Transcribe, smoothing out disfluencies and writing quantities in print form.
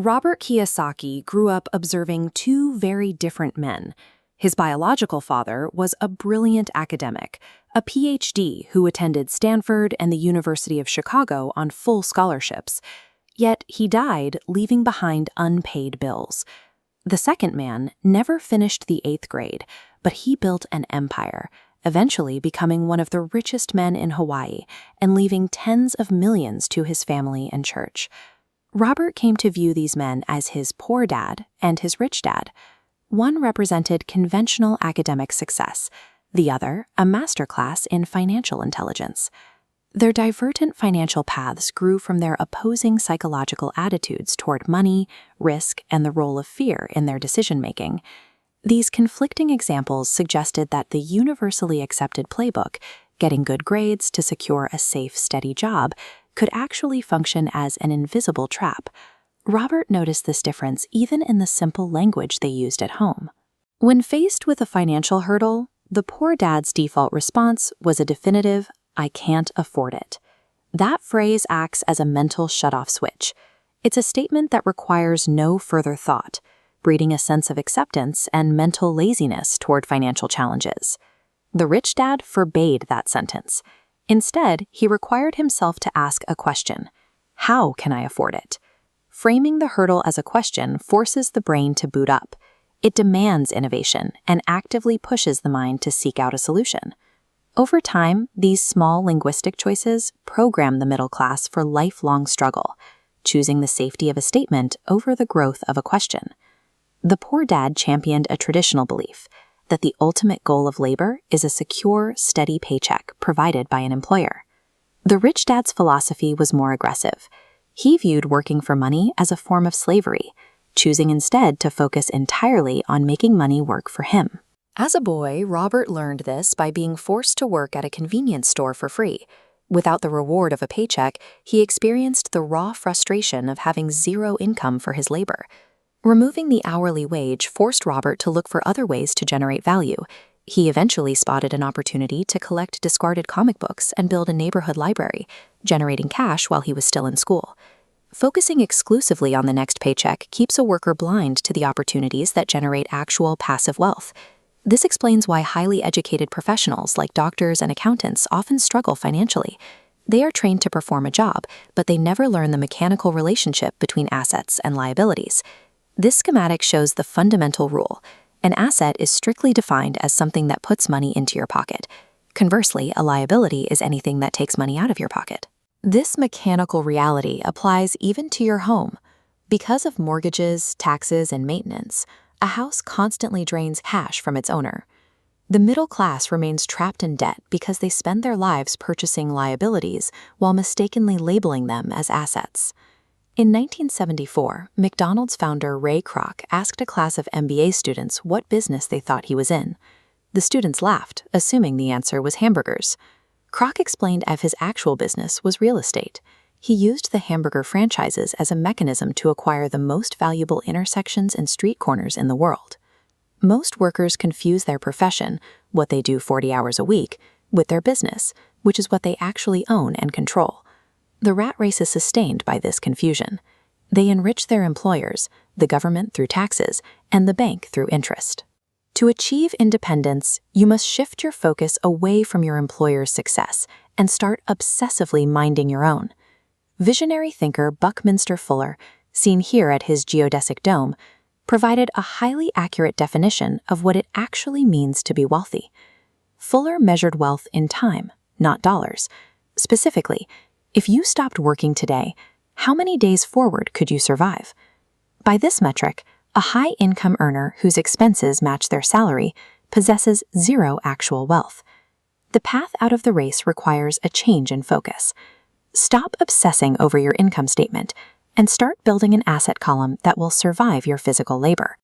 Robert Kiyosaki grew up observing two very different men. His biological father was a brilliant academic, a PhD who attended Stanford and the University of Chicago on full scholarships. Yet he died, leaving behind unpaid bills. The second man never finished the 8th grade, but he built an empire, eventually becoming one of the richest men in Hawaii and leaving tens of millions to his family and church. Robert came to view these men as his poor dad and his rich dad. One represented conventional academic success, the other a masterclass in financial intelligence. Their divergent financial paths grew from their opposing psychological attitudes toward money, risk, and the role of fear in their decision-making. These conflicting examples suggested that the universally accepted playbook, getting good grades to secure a safe, steady job, could actually function as an invisible trap. Robert noticed this difference even in the simple language they used at home. When faced with a financial hurdle, the poor dad's default response was a definitive, "I can't afford it." That phrase acts as a mental shut-off switch. It's a statement that requires no further thought, breeding a sense of acceptance and mental laziness toward financial challenges. The rich dad forbade that sentence. Instead, he required himself to ask a question: how can I afford it? Framing the hurdle as a question forces the brain to boot up. It demands innovation and actively pushes the mind to seek out a solution. Over time, these small linguistic choices program the middle class for lifelong struggle, choosing the safety of a statement over the growth of a question. The poor dad championed a traditional belief that the ultimate goal of labor is a secure, steady paycheck provided by an employer. The rich dad's philosophy was more aggressive. He viewed working for money as a form of slavery, choosing instead to focus entirely on making money work for him. As a boy, Robert learned this by being forced to work at a convenience store for free. Without the reward of a paycheck, he experienced the raw frustration of having zero income for his labor. Removing the hourly wage forced Robert to look for other ways to generate value. He eventually spotted an opportunity to collect discarded comic books and build a neighborhood library, generating cash while he was still in school. Focusing exclusively on the next paycheck keeps a worker blind to the opportunities that generate actual passive wealth. This explains why highly educated professionals like doctors and accountants often struggle financially. They are trained to perform a job, but they never learn the mechanical relationship between assets and liabilities. This schematic shows the fundamental rule. An asset is strictly defined as something that puts money into your pocket. Conversely, a liability is anything that takes money out of your pocket. This mechanical reality applies even to your home. Because of mortgages, taxes, and maintenance, a house constantly drains cash from its owner. The middle class remains trapped in debt because they spend their lives purchasing liabilities while mistakenly labeling them as assets. In 1974, McDonald's founder Ray Kroc asked a class of MBA students what business they thought he was in. The students laughed, assuming the answer was hamburgers. Kroc explained if his actual business was real estate. He used the hamburger franchises as a mechanism to acquire the most valuable intersections and street corners in the world. Most workers confuse their profession, what they do 40 hours a week, with their business, which is what they actually own and control. The rat race is sustained by this confusion. They enrich their employers, the government through taxes, and the bank through interest. To achieve independence, you must shift your focus away from your employer's success and start obsessively minding your own. Visionary thinker Buckminster Fuller, seen here at his geodesic dome, provided a highly accurate definition of what it actually means to be wealthy. Fuller measured wealth in time, not dollars. Specifically, if you stopped working today, how many days forward could you survive? By this metric, a high-income earner whose expenses match their salary possesses zero actual wealth. The path out of the race requires a change in focus. Stop obsessing over your income statement and start building an asset column that will survive your physical labor.